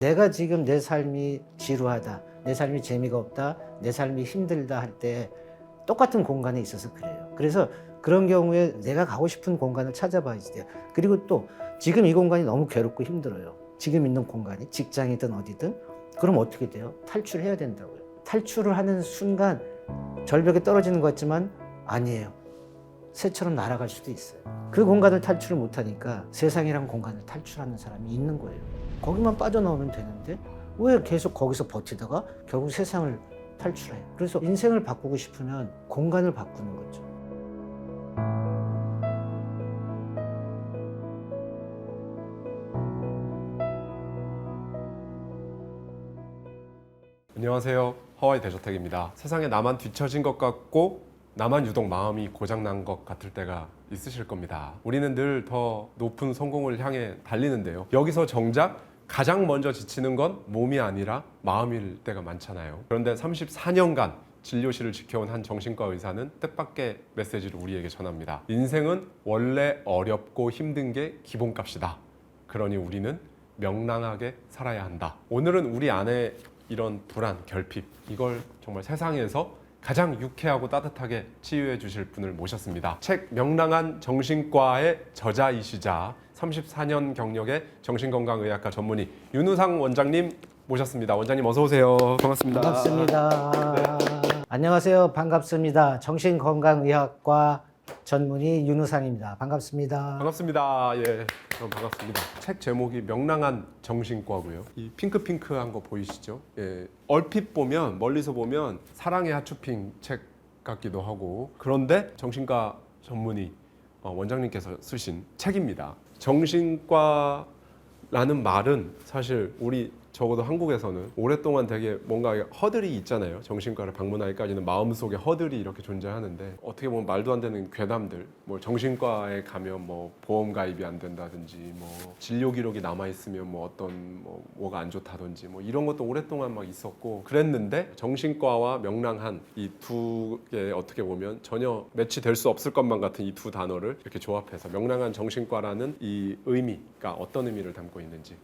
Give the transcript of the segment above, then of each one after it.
내가 지금 내 삶이 지루하다, 내 삶이 재미가 없다, 내 삶이 힘들다 할 때 똑같은 공간에 있어서 그래요. 그래서 그런 경우에 내가 가고 싶은 공간을 찾아봐야지 돼요. 그리고 또 지금 이 공간이 너무 괴롭고 힘들어요. 지금 있는 공간이 직장이든 어디든 그럼 어떻게 돼요? 탈출해야 된다고요. 탈출을 하는 순간 절벽에 떨어지는 것 같지만 아니에요. 새처럼 날아갈 수도 있어요. 그 공간을 탈출을 못하니까 세상이란 공간을 탈출하는 사람이 있는 거예요. 거기만 빠져나오면 되는데 왜 계속 거기서 버티다가 결국 세상을 탈출해요. 그래서 인생을 바꾸고 싶으면 공간을 바꾸는 거죠. 안녕하세요. 하와이 대저택입니다. 세상에 나만 뒤처진 것 같고 나만 유독 마음이 고장난 것 같을 때가 있으실 겁니다. 우리는 늘 더 높은 성공을 향해 달리는데요. 여기서 정작 가장 먼저 지치는 건 몸이 아니라 마음일 때가 많잖아요. 그런데 34년간 진료실을 지켜온 한 정신과 의사는 뜻밖의 메시지를 우리에게 전합니다. 인생은 원래 어렵고 힘든 게 기본값이다. 그러니 우리는 명랑하게 살아야 한다. 오늘은 우리 안에 이런 불안, 결핍, 이걸 정말 세상에서 가장 유쾌하고 따뜻하게 치유해 주실 분을 모셨습니다. 책 명랑한 정신과의 저자이시자 34년 경력의 정신건강의학과 전문의 윤우상 원장님 모셨습니다. 원장님 어서 오세요. 반갑습니다. 반갑습니다. 네. 안녕하세요. 반갑습니다. 정신건강의학과 전문의 윤우상입니다. 반갑습니다. 반갑습니다. 예, 반갑습니다. 책 제목이 명랑한 정신과고요. 이 핑크핑크한 거 보이시죠? 예, 얼핏 보면 멀리서 보면 사랑의 하츄핑 책 같기도 하고 그런데 정신과 전문의 원장님께서 쓰신 책입니다. 정신과라는 말은 사실 우리 적어도 한국에서는 오랫동안 되게 뭔가 허들이 있잖아요. 정신과를 방문하기까지는 마음속에 허들이 이렇게 존재하는데 어떻게 보면 말도 안 되는 괴담들, 뭐 정신과에 가면 뭐 보험 가입이 안 된다든지 뭐 진료 기록이 남아 있으면 뭐 어떤 뭐가 안 좋다든지 뭐 이런 것도 오랫동안 막 있었고 그랬는데 정신과와 명랑한 이 두 개 어떻게 보면 전혀 매치될 수 없을 것만 같은 이 두 단어를 이렇게 조합해서 명랑한 정신과라는 이 의미가 어떤 의미를 담고 있는지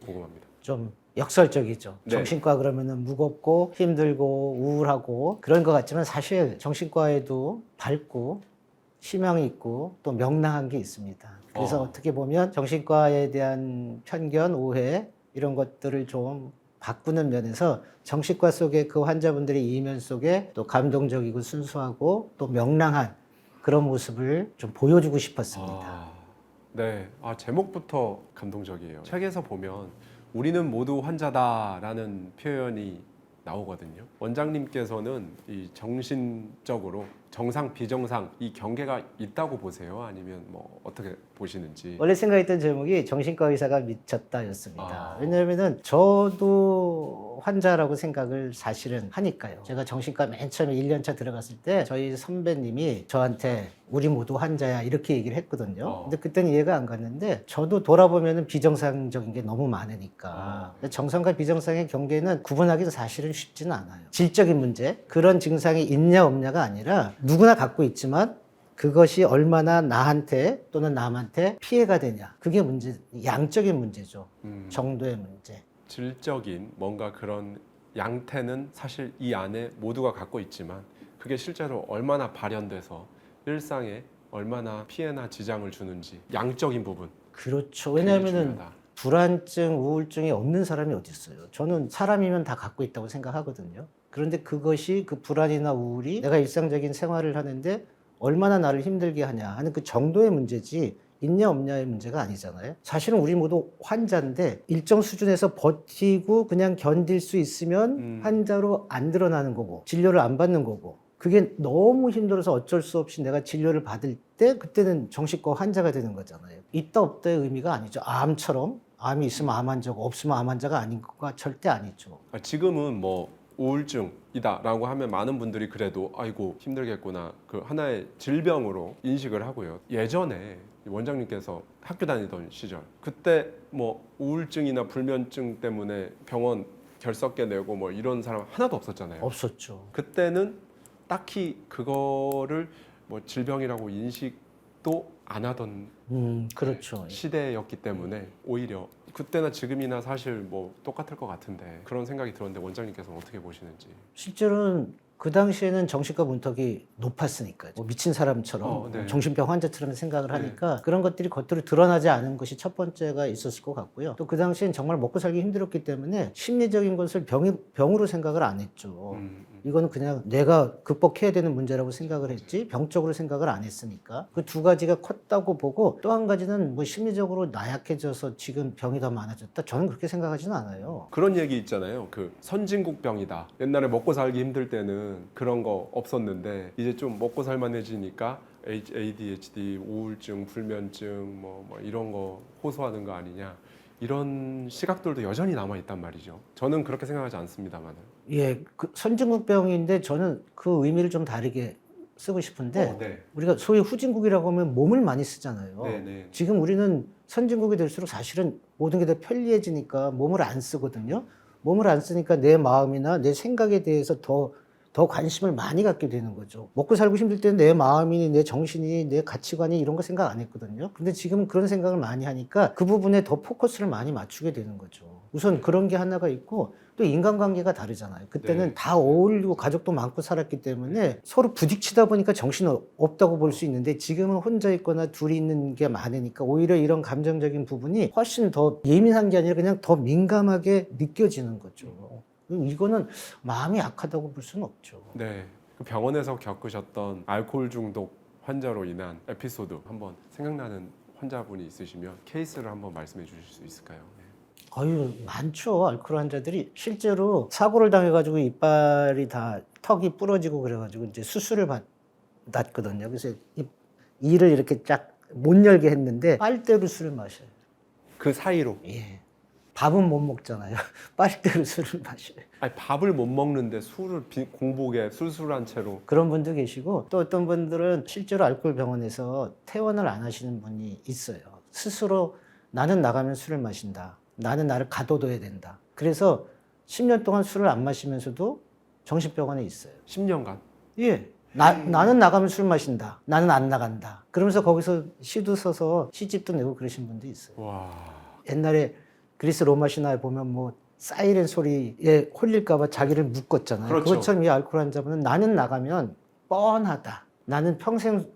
궁금합니다. 좀 역설적이죠. 네. 정신과 그러면은 무겁고 힘들고 우울하고 그런 것 같지만 사실 정신과에도 밝고 희망이 있고 또 명랑한 게 있습니다. 그래서 어떻게 보면 정신과에 대한 편견, 오해 이런 것들을 좀 바꾸는 면에서 정신과 속에 그 환자분들의 이면 속에 또 감동적이고 순수하고 또 명랑한 그런 모습을 좀 보여주고 싶었습니다. 네, 제목부터 감동적이에요. 책에서 보면 우리는 모두 환자다라는 표현이 나오거든요. 원장님께서는 이 정신적으로 정상, 비정상 이 경계가 있다고 보세요? 아니면 뭐 어떻게 보시는지? 원래 생각했던 제목이 정신과 의사가 미쳤다였습니다. 왜냐하면은 저도 환자라고 생각을 사실은 하니까요. 제가 정신과 맨 처음에 1년차 들어갔을 때 저희 선배님이 저한테 우리 모두 환자야 이렇게 얘기를 했거든요. 근데 그때는 이해가 안 갔는데 저도 돌아보면은 비정상적인 게 너무 많으니까 정상과 비정상의 경계는 구분하기도 사실은 쉽지는 않아요. 질적인 문제, 그런 증상이 있냐 없냐가 아니라 누구나 갖고 있지만 그것이 얼마나 나한테 또는 남한테 피해가 되냐. 그게 문제, 양적인 문제죠. 정도의 문제. 질적인 뭔가 그런 양태는 사실 이 안에 모두가 갖고 있지만 그게 실제로 얼마나 발현돼서 일상에 얼마나 피해나 지장을 주는지 양적인 부분. 그렇죠. 그게 왜냐하면은 중요하다. 불안증, 우울증이 없는 사람이 어디 있어요. 저는 사람이면 다 갖고 있다고 생각하거든요. 그런데 그것이 그 불안이나 우울이 내가 일상적인 생활을 하는데 얼마나 나를 힘들게 하냐 하는 그 정도의 문제지 있냐 없냐의 문제가 아니잖아요. 사실은 우리 모두 환자인데 일정 수준에서 버티고 그냥 견딜 수 있으면 환자로 안 드러나는 거고 진료를 안 받는 거고 그게 너무 힘들어서 어쩔 수 없이 내가 진료를 받을 때 그때는 정신과 환자가 되는 거잖아요. 있다 없다의 의미가 아니죠. 암처럼 암이 있으면 암 환자고 없으면 암 환자가 아닌 거가 절대 아니죠. 지금은 뭐 우울증이다라고 하면 많은 분들이 그래도 아이고 힘들겠구나 그 하나의 질병으로 인식을 하고요. 예전에 원장님께서 학교 다니던 시절 그때 뭐 우울증이나 불면증 때문에 병원 결석계 내고 뭐 이런 사람 하나도 없었잖아요. 없었죠. 그때는 딱히 그거를 뭐 질병이라고 인식도 안 하던 그렇죠. 시대였기 때문에 오히려 그때나 지금이나 사실 뭐 똑같을 것 같은데 그런 생각이 들었는데 원장님께서는 어떻게 보시는지. 실제로는 그 당시에는 정신과 문턱이 높았으니까 뭐 미친 사람처럼 네. 정신병 환자처럼 생각을 네. 하니까 그런 것들이 겉으로 드러나지 않은 것이 첫 번째가 있었을 것 같고요. 또 그 당시엔 정말 먹고 살기 힘들었기 때문에 심리적인 것을 병으로 생각을 안 했죠. 이거는 그냥 내가 극복해야 되는 문제라고 생각을 했지 병적으로 생각을 안 했으니까 그 두 가지가 컸다고 보고 또 한 가지는 뭐 심리적으로 나약해져서 지금 병이 더 많아졌다. 저는 그렇게 생각하지는 않아요. 그런 얘기 있잖아요. 그 선진국병이다. 옛날에 먹고 살기 힘들 때는 그런 거 없었는데 이제 좀 먹고 살만해지니까 ADHD, 우울증, 불면증 뭐 이런 거 호소하는 거 아니냐. 이런 시각들도 여전히 남아 있단 말이죠. 저는 그렇게 생각하지 않습니다만. 예, 그 선진국병인데 저는 그 의미를 좀 다르게 쓰고 싶은데 네. 우리가 소위 후진국이라고 하면 몸을 많이 쓰잖아요. 네. 지금 우리는 선진국이 될수록 사실은 모든 게 더 편리해지니까 몸을 안 쓰거든요. 몸을 안 쓰니까 내 마음이나 내 생각에 대해서 더 관심을 많이 갖게 되는 거죠. 먹고 살고 힘들 때는 내 마음이, 내 정신이, 내 가치관이 이런 거 생각 안 했거든요. 근데 지금은 그런 생각을 많이 하니까 그 부분에 더 포커스를 많이 맞추게 되는 거죠. 우선 그런 게 하나가 있고 또 인간관계가 다르잖아요. 그때는 네. 다 어울리고 가족도 많고 살았기 때문에 서로 부딪히다 보니까 정신이 없다고 볼 수 있는데 지금은 혼자 있거나 둘이 있는 게 많으니까 오히려 이런 감정적인 부분이 훨씬 더 예민한 게 아니라 그냥 더 민감하게 느껴지는 거죠. 이거는 마음이 약하다고 볼 수는 없죠. 네. 그 병원에서 겪으셨던 알코올 중독 환자로 인한 에피소드 한번 생각나는 환자분이 있으시면 케이스를 한번 말씀해 주실 수 있을까요? 네. 아유, 많죠. 알코올 환자들이 실제로 사고를 당해가지고 이빨이 다 턱이 부러지고 그래가지고 이제 수술을 받았거든요. 그래서 이를 이렇게 쫙 못 열게 했는데 빨대로 술을 마셔요. 그 사이로. 예. 밥은 못 먹잖아요. 빨대로 술을 마셔요. 아니, 밥을 못 먹는데 술을 공복에 술술한 채로. 그런 분도 계시고 또 어떤 분들은 실제로 알코올 병원에서 퇴원을 안 하시는 분이 있어요. 스스로 나는 나가면 술을 마신다. 나는 나를 가둬둬야 된다. 그래서 10년 동안 술을 안 마시면서도 정신병원에 있어요. 10년간. 예. 나는 나가면 술 마신다. 나는 안 나간다. 그러면서 거기서 시도 써서 시집도 내고 그러신 분도 있어요. 와. 옛날에 그리스 로마 신화에 보면 뭐 사이렌 소리에 홀릴까봐 자기를 묶었잖아요. 그렇죠. 그것처럼 이 알코올 환자분은 나는 나가면 뻔하다. 나는 평생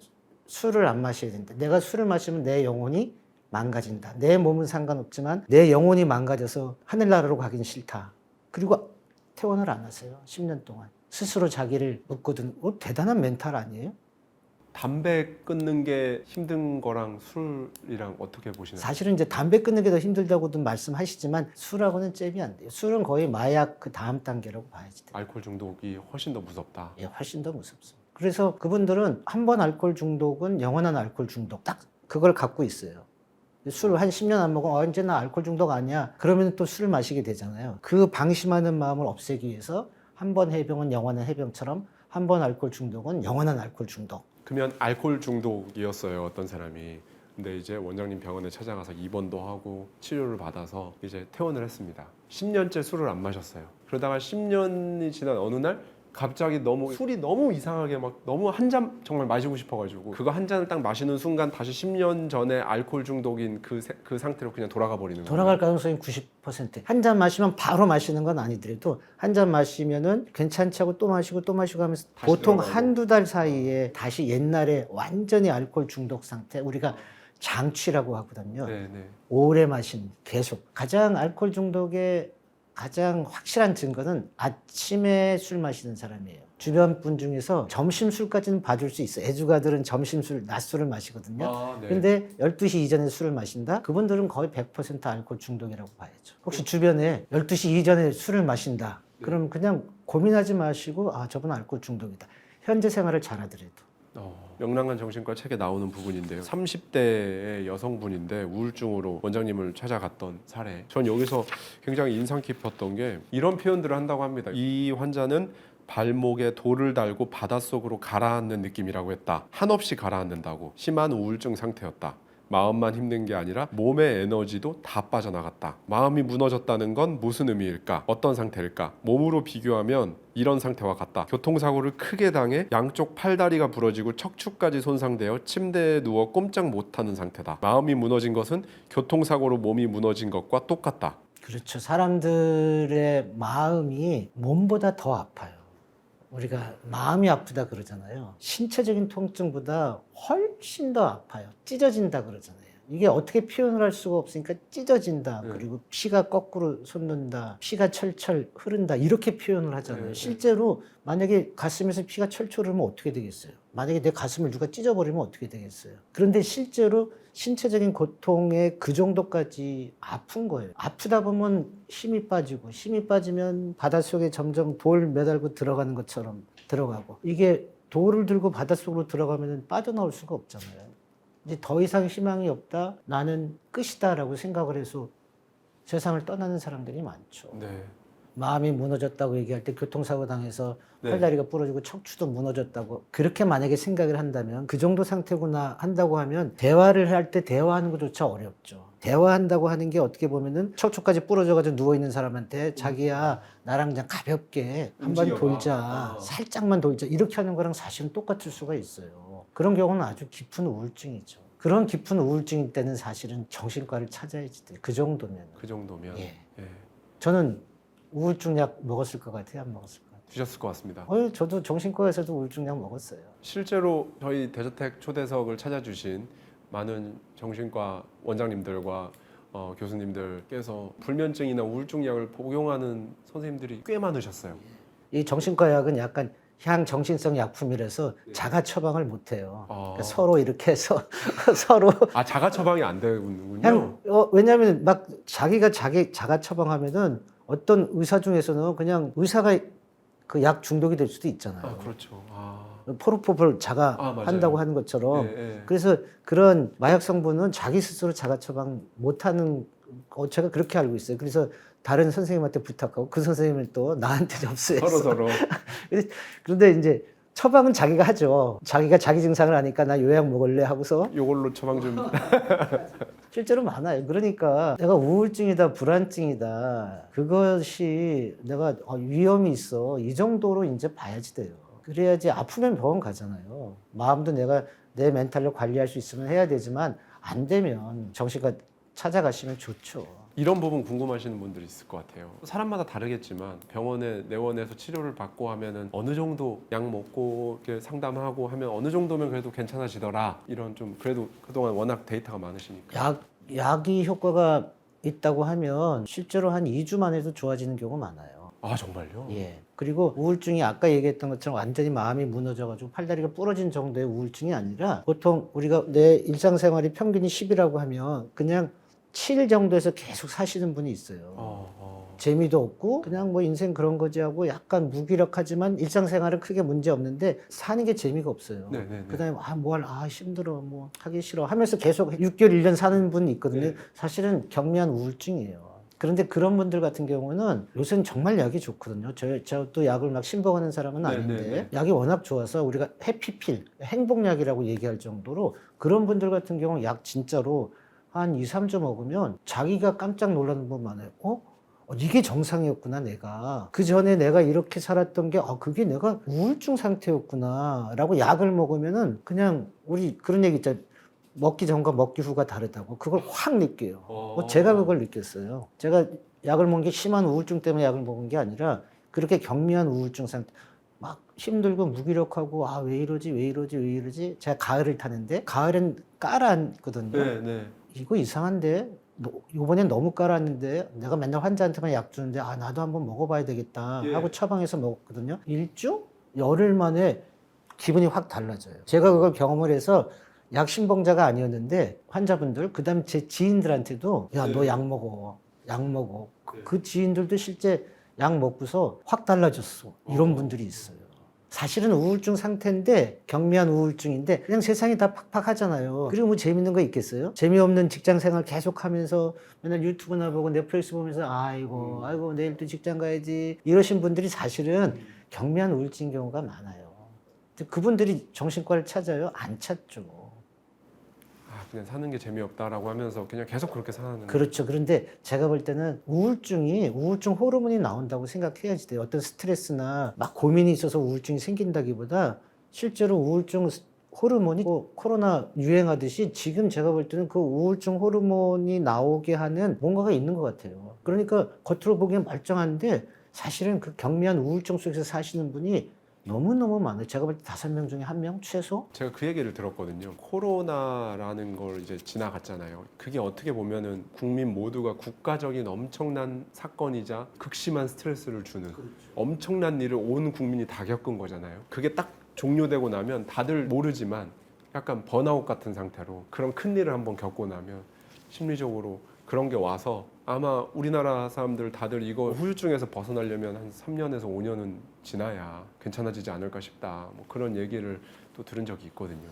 술을 안 마셔야 된다. 내가 술을 마시면 내 영혼이 망가진다. 내 몸은 상관없지만 내 영혼이 망가져서 하늘나라로 가긴 싫다. 그리고 퇴원을 안 하세요. 10년 동안. 스스로 자기를 묶거든. 대단한 멘탈 아니에요? 담배 끊는 게 힘든 거랑 술이랑 어떻게 보시나요? 사실은 이제 담배 끊는 게 더 힘들다고도 말씀하시지만 술하고는 잽이 안 돼요. 술은 거의 마약 그 다음 단계라고 봐야지 돼요. 알코올 중독이 훨씬 더 무섭다. 예, 훨씬 더 무섭습니다. 그래서 그분들은 한 번 알코올 중독은 영원한 알코올 중독 딱 그걸 갖고 있어요. 술 한 10년 안 먹으면 이제 나 알코올 중독 아니야. 그러면 또 술을 마시게 되잖아요. 그 방심하는 마음을 없애기 위해서 한 번 해병은 영원한 해병처럼 한 번 알코올 중독은 영원한 알코올 중독. 그러면 알코올 중독이었어요, 어떤 사람이. 근데 이제 원장님 병원에 찾아가서 입원도 하고 치료를 받아서 이제 퇴원을 했습니다. 10년째 술을 안 마셨어요. 그러다가 10년이 지난 어느 날 갑자기 술이 너무 이상하게 막 너무 한 잔 정말 마시고 싶어가지고 그거 한 잔을 딱 마시는 순간 다시 10년 전에 알코올 중독인 그 상태로 그냥 돌아가 버리는 거예요. 돌아갈 가능성이 90%. 한 잔 마시면 바로 마시는 건 아니더라도 한 잔 마시면은 괜찮지 하고 또 마시고 하면서 보통 들어가고. 한두 달 사이에 다시 옛날에 완전히 알코올 중독 상태 우리가 장취라고 하거든요. 네네. 오래 마신 계속. 가장 알코올 중독의 가장 확실한 증거는 아침에 술 마시는 사람이에요. 주변 분 중에서 점심술까지는 봐줄 수 있어요. 애주가들은 점심술, 낮술을 마시거든요. 아, 네. 근데 12시 이전에 술을 마신다? 그분들은 거의 100% 알코올 중독이라고 봐야죠. 혹시 주변에 12시 이전에 술을 마신다? 그럼 그냥 고민하지 마시고 저분 알코올 중독이다. 현재 생활을 잘하더라도. 명랑한 정신과 책에 나오는 부분인데요. 30대의 여성분인데 우울증으로 원장님을 찾아갔던 사례. 전 여기서 굉장히 인상 깊었던 게 이런 표현들을 한다고 합니다. 이 환자는 발목에 돌을 달고 바닷속으로 가라앉는 느낌이라고 했다. 한없이 가라앉는다고. 심한 우울증 상태였다. 마음만 힘든 게 아니라 몸의 에너지도 다 빠져나갔다. 마음이 무너졌다는 건 무슨 의미일까? 어떤 상태일까? 몸으로 비교하면 이런 상태와 같다. 교통사고를 크게 당해 양쪽 팔다리가 부러지고 척추까지 손상되어 침대에 누워 꼼짝 못하는 상태다. 마음이 무너진 것은 교통사고로 몸이 무너진 것과 똑같다. 그렇죠. 사람들의 마음이 몸보다 더 아파요. 우리가 마음이 아프다 그러잖아요. 신체적인 통증보다 훨씬 더 아파요. 찢어진다 그러잖아요. 이게 어떻게 표현을 할 수가 없으니까 찢어진다. 그리고 피가 거꾸로 솟는다. 피가 철철 흐른다. 이렇게 표현을 하잖아요. 실제로 만약에 가슴에서 피가 철철 흐르면 어떻게 되겠어요? 만약에 내 가슴을 누가 찢어버리면 어떻게 되겠어요? 그런데 실제로 신체적인 고통에 그 정도까지 아픈 거예요. 아프다 보면 힘이 빠지고, 힘이 빠지면 바닷속에 점점 돌 매달고 들어가는 것처럼 들어가고, 이게 돌을 들고 바닷속으로 들어가면 빠져나올 수가 없잖아요. 이제 더 이상 희망이 없다, 나는 끝이다라고 생각을 해서 세상을 떠나는 사람들이 많죠. 네. 마음이 무너졌다고 얘기할 때 교통사고 당해서 네. 팔다리가 부러지고 척추도 무너졌다고 그렇게 만약에 생각을 한다면, 그 정도 상태구나 한다고 하면 대화를 할 때 대화하는 것조차 어렵죠. 대화한다고 하는 게 어떻게 보면은 척추까지 부러져가지고 누워있는 사람한테 자기야 나랑 그냥 가볍게 한번 움직여봐. 돌자, 살짝만 돌자, 이렇게 하는 거랑 사실은 똑같을 수가 있어요. 그런 경우는 아주 깊은 우울증이죠. 그런 깊은 우울증일 때는 사실은 정신과를 찾아야지 돼. 그 정도면. 그 정도면 예. 예. 저는 우울증 약 먹었을 것 같아요? 안 먹었을 것 같아요? 드셨을 것 같습니다. 저도 정신과에서도 우울증 약 먹었어요. 실제로 저희 대저택 초대석을 찾아주신 많은 정신과 원장님들과 교수님들께서 불면증이나 우울증 약을 복용하는 선생님들이 꽤 많으셨어요. 이 정신과 약은 약간 향정신성 약품이라서 자가 처방을 못 해요. 그러니까 서로 이렇게 해서 서로 아, 자가 처방이 안 되는군요. 왜냐하면 막 자기가 자가 처방하면은 어떤 의사 중에서는 그냥 의사가 그 약 중독이 될 수도 있잖아요. 아, 그렇죠. 아, 포르포볼 자가 맞아요. 한다고 하는 것처럼. 예, 예. 그래서 그런 마약 성분은 자기 스스로 자가 처방 못하는 제가 그렇게 알고 있어요. 그래서 다른 선생님한테 부탁하고 그 선생님을 또 나한테 접수해서 서로 그런데 이제 처방은 자기가 하죠. 자기가 자기 증상을 아니까 나 요약 먹을래 하고서 요걸로 처방 좀. 실제로 많아요. 그러니까 내가 우울증이다, 불안증이다, 그것이 내가 위험이 있어, 이 정도로 이제 봐야지 돼요. 그래야지 아프면 병원 가잖아요. 마음도 내가 내 멘탈로 관리할 수 있으면 해야 되지만 안 되면 정신과 찾아가시면 좋죠. 이런 부분 궁금하시는 분들이 있을 것 같아요. 사람마다 다르겠지만 병원에 내원해서 치료를 받고 하면은 어느 정도 약 먹고 이렇게 상담하고 하면 어느 정도면 그래도 괜찮아지더라. 이런 좀 그래도 그동안 워낙 데이터가 많으시니까. 약이 효과가 있다고 하면 실제로 한 2주만 해도 좋아지는 경우가 많아요. 아, 정말요? 예. 그리고 우울증이 아까 얘기했던 것처럼 완전히 마음이 무너져가지고 팔다리가 부러진 정도의 우울증이 아니라, 보통 우리가 내 일상생활이 평균이 10이라고 하면 그냥 7 정도에서 계속 사시는 분이 있어요. 재미도 없고 그냥 뭐 인생 그런 거지 하고 약간 무기력하지만 일상생활은 크게 문제 없는데 사는 게 재미가 없어요. 네네네. 그다음에 힘들어, 뭐 하기 싫어 하면서 계속 6개월 1년 사는 분이 있거든요. 네. 사실은 경미한 우울증이에요. 그런데 그런 분들 같은 경우는 요새는 정말 약이 좋거든요. 저도 약을 막 신봉하는 사람은 아닌데 네네네. 약이 워낙 좋아서 우리가 해피필, 행복약이라고 얘기할 정도로, 그런 분들 같은 경우 약 진짜로 한 2, 3주 먹으면 자기가 깜짝 놀라는 분 많아요. 이게 정상이었구나, 내가. 그 전에 내가 이렇게 살았던 게, 그게 내가 우울증 상태였구나. 라고 약을 먹으면은 그냥 우리 그런 얘기 있잖아요. 먹기 전과 먹기 후가 다르다고. 그걸 확 느껴요. 제가 그걸 느꼈어요. 제가 약을 먹은 게 심한 우울증 때문에 약을 먹은 게 아니라 그렇게 경미한 우울증 상태. 막 힘들고 무기력하고 왜 이러지. 제가 가을을 타는데 가을엔 깔아앉거든요. 네. 이거 이상한데? 이번엔 너무 깔았는데 내가 맨날 환자한테만 약 주는데 나도 한번 먹어봐야 되겠다 하고 처방해서 먹었거든요. 일주? 열흘 만에 기분이 확 달라져요. 제가 그걸 경험을 해서 약 신봉자가 아니었는데 환자분들, 그 다음에 제 지인들한테도 너 약 먹어. 그 지인들도 실제 약 먹고서 확 달라졌어. 이런 분들이 있어요. 사실은 우울증 상태인데, 경미한 우울증인데 그냥 세상이 다 팍팍하잖아요. 그리고 뭐 재밌는 거 있겠어요? 재미없는 직장 생활 계속 하면서 맨날 유튜브나 보고 넷플릭스 보면서 아이고 내일 또 직장 가야지 이러신 분들이 사실은 경미한 우울증인 경우가 많아요. 그분들이 정신과를 찾아요? 안 찾죠. 그냥 사는 게 재미없다라고 하면서 그냥 계속 그렇게 사는. 그렇죠. 그런데 제가 볼 때는 우울증 호르몬이 나온다고 생각해야지 돼요. 어떤 스트레스나 막 고민이 있어서 우울증이 생긴다기보다 실제로 우울증 호르몬이 코로나 유행하듯이 지금 제가 볼 때는 그 우울증 호르몬이 나오게 하는 뭔가가 있는 것 같아요. 그러니까 겉으로 보기엔 멀쩡한데 사실은 그 경미한 우울증 속에서 사시는 분이 너무너무 많아요. 제가 볼 때 5명 중에 1명 최소? 제가 그 얘기를 들었거든요. 코로나라는 걸 이제 지나갔잖아요. 그게 어떻게 보면은 국민 모두가 국가적인 엄청난 사건이자 극심한 스트레스를 주는 엄청난 일을 온 국민이 다 겪은 거잖아요. 그게 딱 종료되고 나면 다들 모르지만 약간 번아웃 같은 상태로 그런 큰 일을 한번 겪고 나면 심리적으로 그런 게 와서 아마 우리나라 사람들 다들 이거 후유증에서 벗어나려면 한 3년에서 5년은 지나야 괜찮아지지 않을까 싶다. 뭐 그런 얘기를 또 들은 적이 있거든요.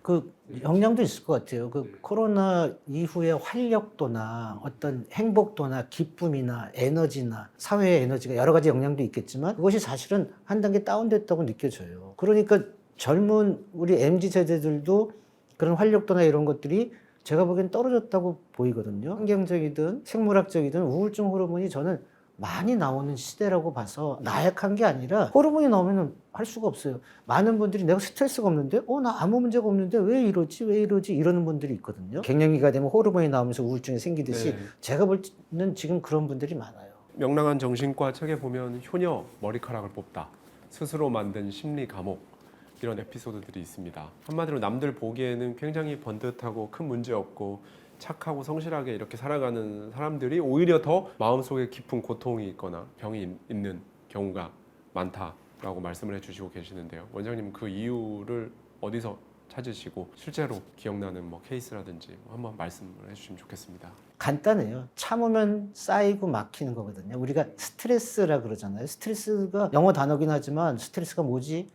그 영향도 있을 것 같아요. 그 코로나 이후의 활력도나 어떤 행복도나 기쁨이나 에너지나 사회의 에너지가 여러 가지 영향도 있겠지만 그것이 사실은 한 단계 다운됐다고 느껴져요. 그러니까 젊은 우리 MZ 세대들도 그런 활력도나 이런 것들이 제가 보기엔 떨어졌다고 보이거든요. 환경적이든 생물학적이든 우울증 호르몬이 저는 많이 나오는 시대라고 봐서 나약한 게 아니라 호르몬이 나오면 할 수가 없어요. 많은 분들이 내가 스트레스가 없는데 나 아무 문제가 없는데 왜 이러지 이러는 분들이 있거든요. 갱년기가 되면 호르몬이 나오면서 우울증이 생기듯이 네. 제가 볼 때는 지금 그런 분들이 많아요. 명랑한 정신과 책에 보면 효녀 머리카락을 뽑다, 스스로 만든 심리 감옥, 이런 에피소드들이 있습니다. 한마디로 남들 보기에는 굉장히 번듯하고 큰 문제 없고 착하고 성실하게 이렇게 살아가는 사람들이 오히려 더 마음속에 깊은 고통이 있거나 병이 있는 경우가 많다라고 말씀을 해주시고 계시는데요. 원장님 그 이유를 어디서 찾으시고 실제로 기억나는 뭐 케이스라든지 한번 말씀을 해주시면 좋겠습니다. 간단해요. 참으면 쌓이고 막히는 거거든요. 우리가 스트레스라 그러잖아요. 스트레스가 영어 단어긴 하지만 스트레스가 뭐지?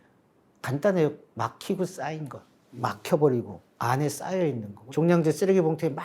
간단해요. 막히고 쌓인 것. 막혀버리고 안에 쌓여 있는 거. 종량제 쓰레기 봉투에 막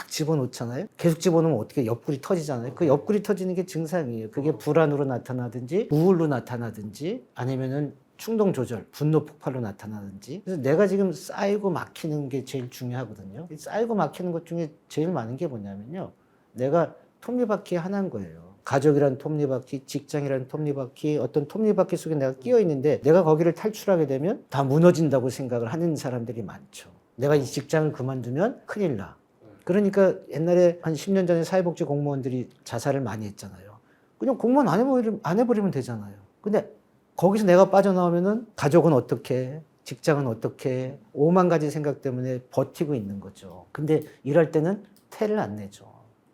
집어넣잖아요. 계속 집어넣으면 어떻게 옆구리 터지잖아요. 그 옆구리 터지는 게 증상이에요. 그게 불안으로 나타나든지 우울로 나타나든지 아니면은 충동 조절, 분노 폭발로 나타나든지. 그래서 내가 지금 쌓이고 막히는 게 제일 중요하거든요. 쌓이고 막히는 것 중에 제일 많은 게 뭐냐면요. 내가 톱니바퀴 하나인 거예요. 가족이란 톱니바퀴, 직장이란 톱니바퀴, 어떤 톱니바퀴 속에 내가 끼어 있는데 내가 거기를 탈출하게 되면 다 무너진다고 생각을 하는 사람들이 많죠. 내가 이 직장을 그만두면 큰일 나. 그러니까 옛날에 한 10년 전에 사회복지 공무원들이 자살을 많이 했잖아요. 그냥 공무원 안 해버리면 되잖아요. 근데 거기서 내가 빠져나오면은 가족은 어떻게, 직장은 어떻게, 5만 가지 생각 때문에 버티고 있는 거죠. 근데 일할 때는 태를 안 내죠.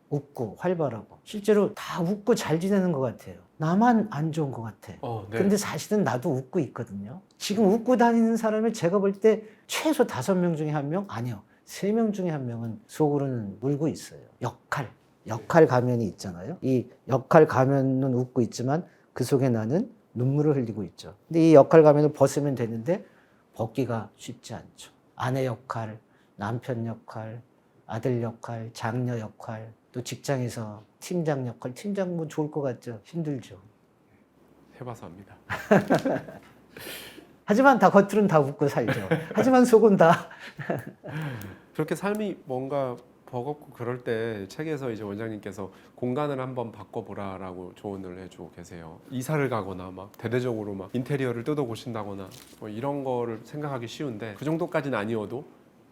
웃고 활발하고 실제로 다 웃고 잘 지내는 것 같아요. 나만 안 좋은 것 같아. 네. 근데 사실은 나도 웃고 있거든요. 지금 웃고 다니는 사람을 제가 볼 때 최소 5명 중에 1명? 아니요. 3명 중에 1명은 속으로는 울고 있어요. 역할 가면이 있잖아요. 이 역할 가면은 웃고 있지만 그 속에 나는 눈물을 흘리고 있죠. 근데 이 역할 가면을 벗으면 되는데 벗기가 쉽지 않죠. 아내 역할, 남편 역할, 아들 역할, 장녀 역할, 또 직장에서 팀장 역할, 팀장 뭐 좋을 것 같죠? 힘들죠. 해봐서 압니다. 하지만 다 겉으로는 다 웃고 살죠. 하지만 속은 다. 그렇게 삶이 뭔가 버겁고 그럴 때 책에서 이제 원장님께서 공간을 한번 바꿔보라라고 조언을 해주고 계세요. 이사를 가거나 막 대대적으로 막 인테리어를 뜯어보신다거나 뭐 이런 거를 생각하기 쉬운데 그 정도까지는 아니어도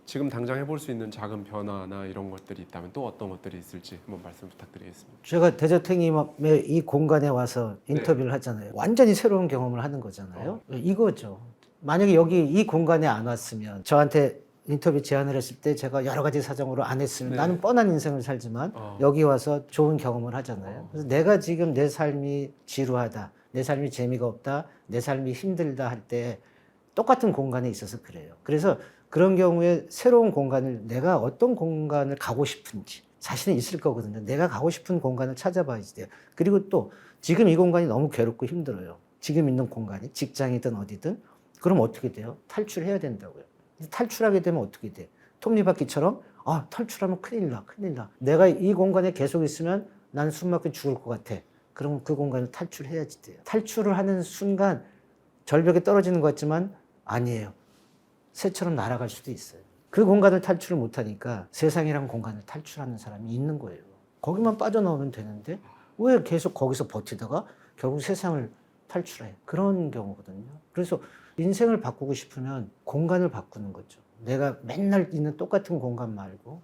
지금 당장 해볼 수 있는 작은 변화나 이런 것들이 있다면 또 어떤 것들이 있을지 한번 말씀 부탁드리겠습니다. 제가 대저택님의 이 공간에 와서 인터뷰를 하잖아요. 완전히 새로운 경험을 하는 거잖아요. 이거죠. 만약에 여기 이 공간에 안 왔으면 저한테 인터뷰 제안을 했을 때 제가 여러 가지 사정으로 안 했으면 네. 나는 뻔한 인생을 살지만 여기 와서 좋은 경험을 하잖아요. 그래서 내가 지금 내 삶이 지루하다, 내 삶이 재미가 없다, 내 삶이 힘들다 할 때 똑같은 공간에 있어서 그래요. 그래서 그런 경우에 새로운 공간을 내가 어떤 공간을 가고 싶은지 사실은 있을 거거든요. 내가 가고 싶은 공간을 찾아봐야지 돼요. 그리고 또 지금 이 공간이 너무 괴롭고 힘들어요. 지금 있는 공간이 직장이든 어디든 그럼 어떻게 돼요? 탈출해야 된다고요. 탈출하게 되면 어떻게 돼? 톱니바퀴처럼 탈출하면 큰일 나. 내가 이 공간에 계속 있으면 난 숨막혀 죽을 것 같아. 그러면 그 공간을 탈출해야지 돼요. 탈출을 하는 순간 절벽에 떨어지는 것 같지만 아니에요. 새처럼 날아갈 수도 있어요. 그 공간을 탈출을 못하니까 세상이란 공간을 탈출하는 사람이 있는 거예요. 거기만 빠져나오면 되는데 왜 계속 거기서 버티다가 결국 세상을 탈출해? 그런 경우거든요. 그래서 인생을 바꾸고 싶으면 공간을 바꾸는 거죠. 내가 맨날 있는 똑같은 공간 말고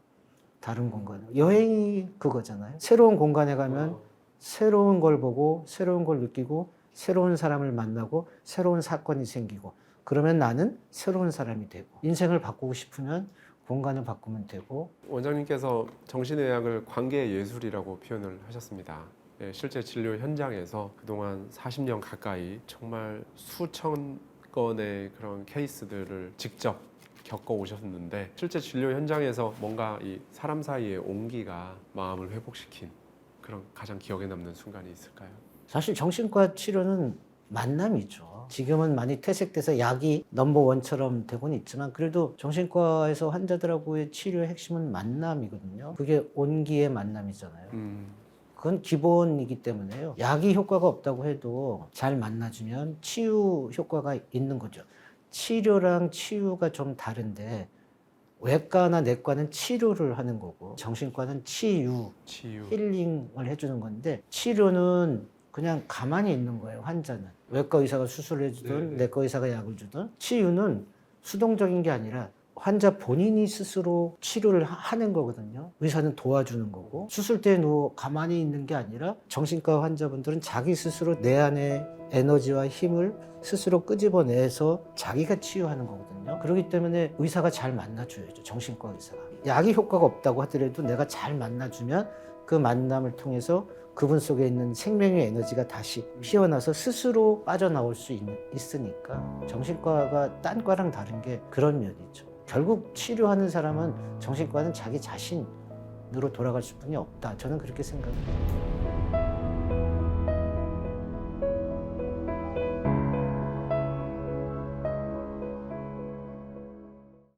다른 공간. 여행이 그거잖아요. 새로운 공간에 가면 새로운 걸 보고 새로운 걸 느끼고 새로운 사람을 만나고 새로운 사건이 생기고 그러면 나는 새로운 사람이 되고 인생을 바꾸고 싶으면 공간을 바꾸면 되고. 원장님께서 정신의학을 관계의 예술이라고 표현을 하셨습니다. 예, 실제 진료 현장에서 그동안 40년 가까이 정말 수천 건의 그런 케이스들을 직접 겪어 오셨는데 실제 진료 현장에서 뭔가 이 사람 사이의 온기가 마음을 회복시킨 그런 가장 기억에 남는 순간이 있을까요? 사실 정신과 치료는 만남이죠. 지금은 많이 퇴색돼서 약이 넘버원처럼 되고는 있지만 그래도 정신과에서 환자들하고의 치료의 핵심은 만남이거든요. 그게 온기의 만남이잖아요. 그건 기본이기 때문에요. 약이 효과가 없다고 해도 잘 만나주면 치유 효과가 있는 거죠. 치료랑 치유가 좀 다른데 외과나 내과는 치료를 하는 거고 정신과는 치유, 힐링을 해주는 건데 치료는 그냥 가만히 있는 거예요. 환자는 외과 의사가 수술을 해주든 내과 의사가 약을 주든 치유는 수동적인 게 아니라 환자 본인이 스스로 치료를 하는 거거든요. 의사는 도와주는 거고 수술대에 누워 가만히 있는 게 아니라 정신과 환자분들은 자기 스스로 내 안에 에너지와 힘을 스스로 끄집어내서 자기가 치유하는 거거든요. 그렇기 때문에 의사가 잘 만나줘야죠. 정신과 의사가. 약이 효과가 없다고 하더라도 내가 잘 만나주면 그 만남을 통해서 그분 속에 있는 생명의 에너지가 다시 피어나서 스스로 빠져나올 수 있으니까 정신과가 딴 과랑 다른 게 그런 면이죠. 결국 치료하는 사람은 정신과는 자기 자신으로 돌아갈 수뿐이 없다. 저는 그렇게 생각합니다.